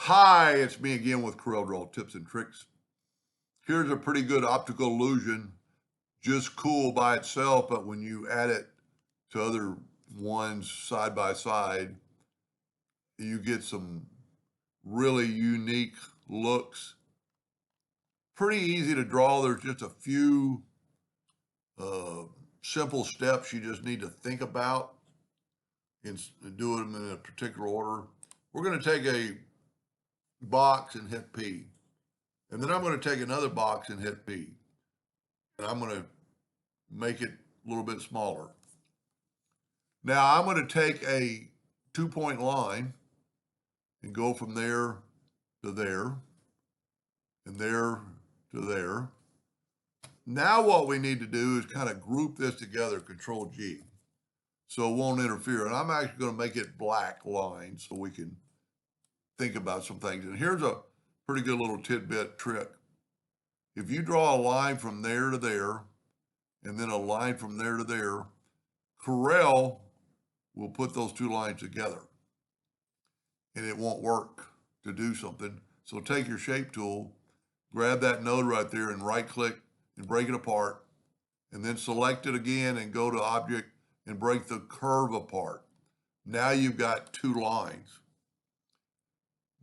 Hi, it's me again with Corel Draw Tips and Tricks. Here's a pretty good optical illusion, just cool by itself, but when you add it to other ones side by side, you get some really unique looks. Pretty easy to draw. There's just a few uh, simple steps you just need to think about and do them in a particular order. We're going to take a box and hit P. And then I'm going to take another box and hit P. And I'm going to make it a little bit smaller. Now I'm going to take a 2-point line and go from there to there and there to there. Now what we need to do is kind of group this together, Control G, so it won't interfere. And I'm actually going to make it black lines so we can think about some things. And here's a pretty good little tidbit trick. If you draw a line from there to there, and then a line from there to there, Corel will put those two lines together. And it won't work to do something. So take your shape tool, grab that node right there and right click and break it apart. And then select it again and go to Object and break the curve apart. Now you've got two lines.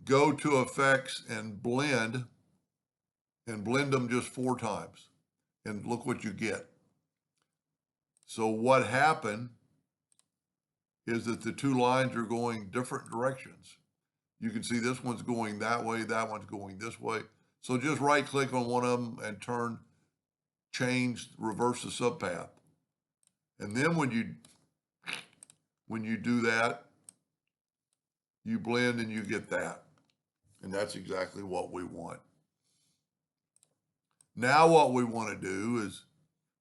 Go to Effects and blend them just 4 times. And look what you get. So what happened is that the two lines are going different directions. You can see this one's going that way, that one's going this way. So just right click on one of them and reverse the subpath. And then when you do that, you blend and you get that. And that's exactly what we want. Now what we want to do is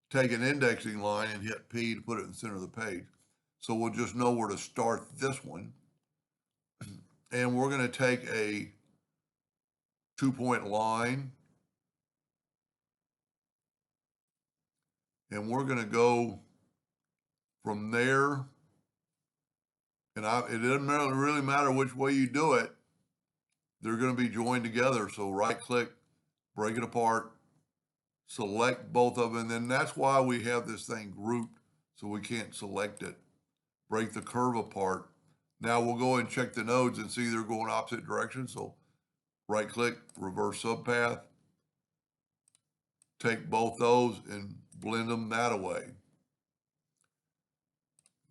take an indexing line and hit P to put it in the center of the page. So we'll just know where to start this one. And we're going to take a 2-point line. And we're going to go from there. And it doesn't really matter which way you do it. They're going to be joined together. So right click, break it apart, select both of them. And then that's why we have this thing grouped so we can't select it. Break the curve apart. Now we'll go and check the nodes and see they're going opposite directions. So right click, reverse subpath, take both those and blend them that way.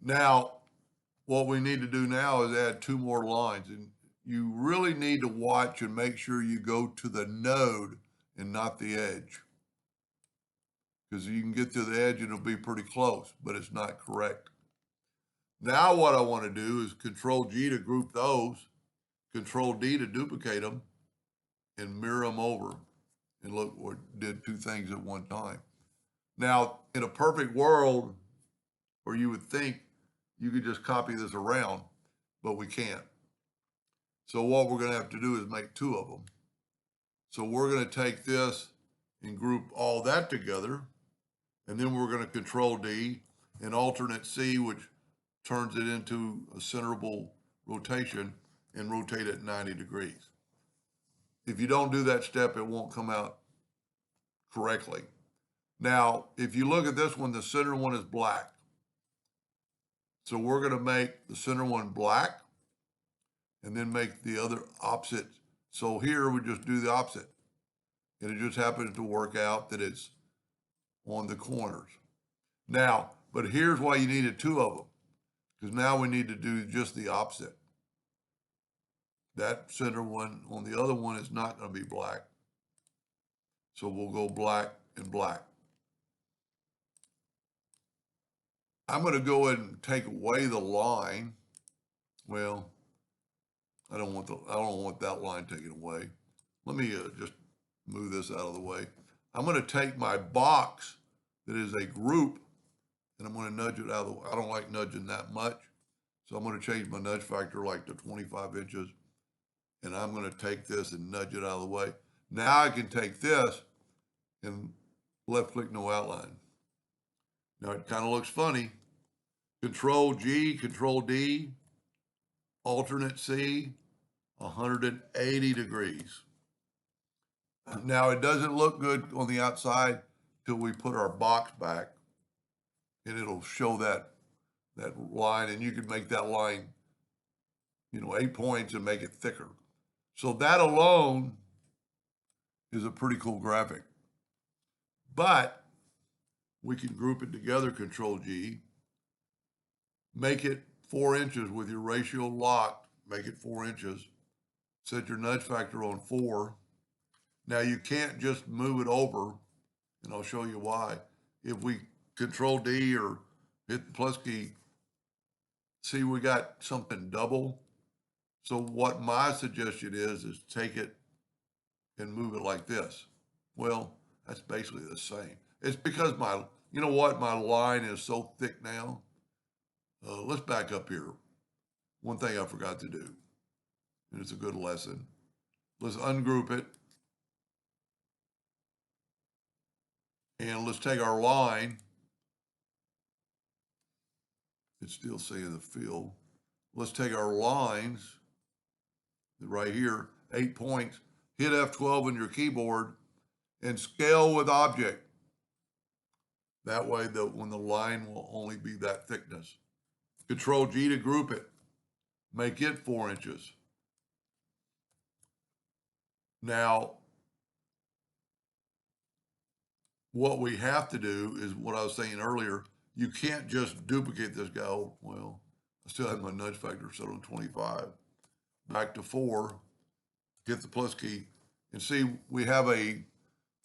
Now, what we need to do now is add 2 more lines. And you really need to watch and make sure you go to the node and not the edge. Because you can get to the edge and it'll be pretty close, but it's not correct. Now what I want to do is Control G to group those, Control D to duplicate them, and mirror them over. And look, we did 2 things at one time. Now, in a perfect world, where you would think you could just copy this around, but we can't. So what we're going to have to do is make 2 of them. So we're going to take this and group all that together, and then we're going to Control D and alternate C, which turns it into a centerable rotation, and rotate it 90 degrees. If you don't do that step, it won't come out correctly. Now, if you look at this one, the center one is black. So we're going to make the center one black and then make the other opposite. So here we just do the opposite. And it just happens to work out that it's on the corners. Now, but here's why you needed 2 of them. Because now we need to do just the opposite. That center one on the other one is not going to be black. So we'll go black and black. I'm going to go ahead and take away the line. Well, I don't want that line taken away. Let me just move this out of the way. I'm going to take my box that is a group and I'm going to nudge it out of the way. I don't like nudging that much. So I'm going to change my nudge factor like to 25 inches. And I'm going to take this and nudge it out of the way. Now I can take this and left click no outline. Now it kind of looks funny. Control G, Control D, alternate C, 180 degrees. Now it doesn't look good on the outside till we put our box back, and it'll show that line, and you can make that line, 8 points and make it thicker. So that alone is a pretty cool graphic. But we can group it together, Control G, make it 4 inches with your ratio locked, make it 4 inches, set your nudge factor on 4. Now you can't just move it over, and I'll show you why. If we Control D or hit the plus key, see we got something double. So what my suggestion is take it and move it like this. Well, that's basically the same. It's because my line is so thick now. Let's back up here. One thing I forgot to do, and it's a good lesson. Let's ungroup it. And let's take our line. It's still saying the fill. Let's take our lines right here, 8 points, hit F12 on your keyboard and scale with object. That way, when the line will only be that thickness. Control G to group it. Make it 4 inches. Now, what we have to do is what I was saying earlier. You can't just duplicate this guy. Oh, well, I still have my nudge factor set on 25. Back to 4. Hit the plus key. And see, we have it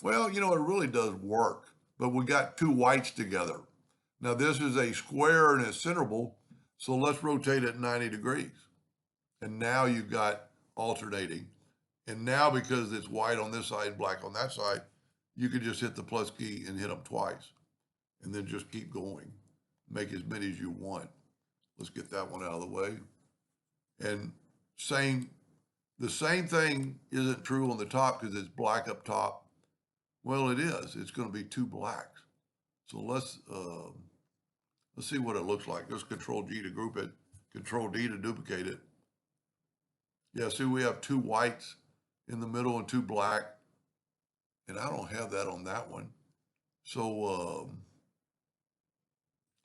really does work. But we got 2 whites together. Now, this is a square and it's centerable. So let's rotate it 90 degrees. And now you've got alternating. And now because it's white on this side, black on that side, you can just hit the plus key and hit them twice. And then just keep going. Make as many as you want. Let's get that one out of the way. And the same thing isn't true on the top because it's black up top. Well, it is. It's going to be 2 blacks. So let's see what it looks like. Let's Control G to group it. Control D to duplicate it. Yeah, see, we have 2 whites in the middle and 2 black. And I don't have that on that one. So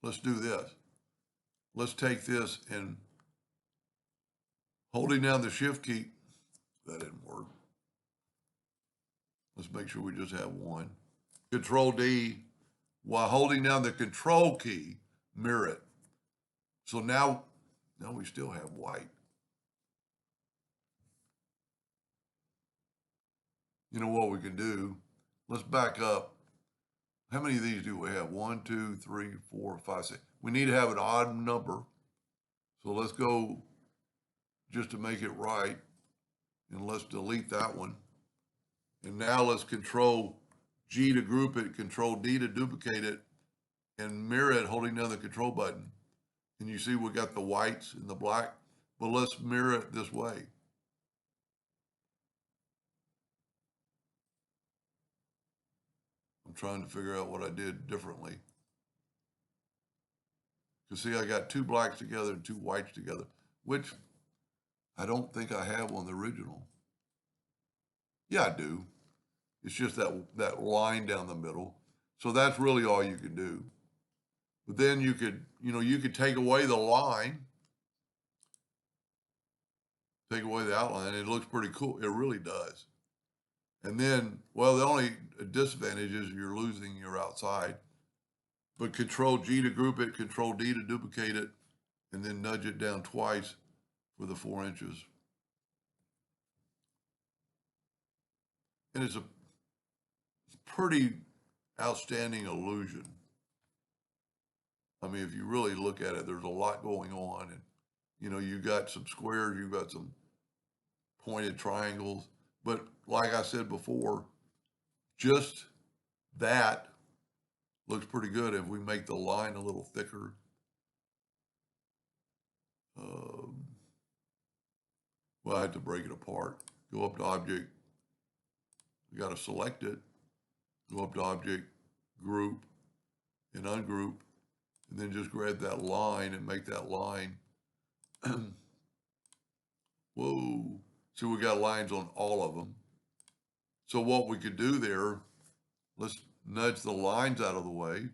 let's do this. Let's take this and holding down the shift key. That didn't work. Let's make sure we just have 1. Control D, while holding down the control key, mirror it. So now we still have white. You know what we can do? Let's back up. How many of these do we have? 1, 2, 3, 4, 5, 6. We need to have an odd number. So let's go just to make it right. And let's delete that one. And now let's Control G to group it, Control D to duplicate it, and mirror it holding down the control button. And you see we got the whites and the black, but let's mirror it this way. I'm trying to figure out what I did differently. Because see, I got 2 blacks together and 2 whites together, which I don't think I have on the original. Yeah, I do. It's just that line down the middle. So that's really all you can do. But then you could take away the line, take away the outline. It looks pretty cool. It really does. And then, well, the only disadvantage is you're losing your outside. But Control G to group it, Control D to duplicate it, and then nudge it down twice for the 4 inches. And it's a pretty outstanding illusion. I mean, if you really look at it, there's a lot going on. And, you got some squares, you've got some pointed triangles. But like I said before, just that looks pretty good if we make the line a little thicker. Well, I had to break it apart. Go up to Object. You got to select it. Go up to Object, Group, and Ungroup. And then just grab that line and make that line. Whoa. See, we got lines on all of them. So what we could do there, let's nudge the lines out of the way.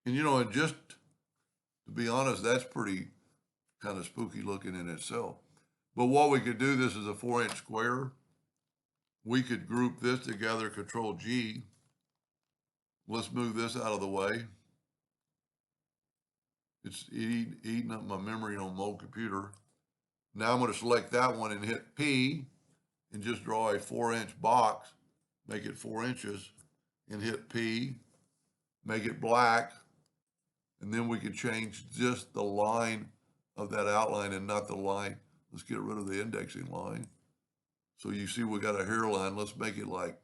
And and just to be honest, that's pretty kind of spooky looking in itself. But what we could do, this is a 4-inch square. We could group this together, Control G. Let's move this out of the way. It's eating up my memory on my old computer. Now I'm going to select that one and hit P and just draw a 4-inch box, make it 4 inches, and hit P, make it black, and then we can change just the line of that outline and not the line. Let's get rid of the indexing line. So you see we got a hairline. Let's make it like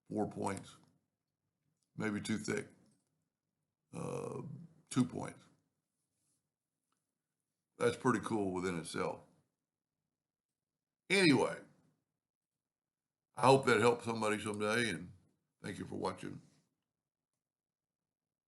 4 points, maybe too thick, 2 points. That's pretty cool within itself. Anyway, I hope that helps somebody someday, and thank you for watching.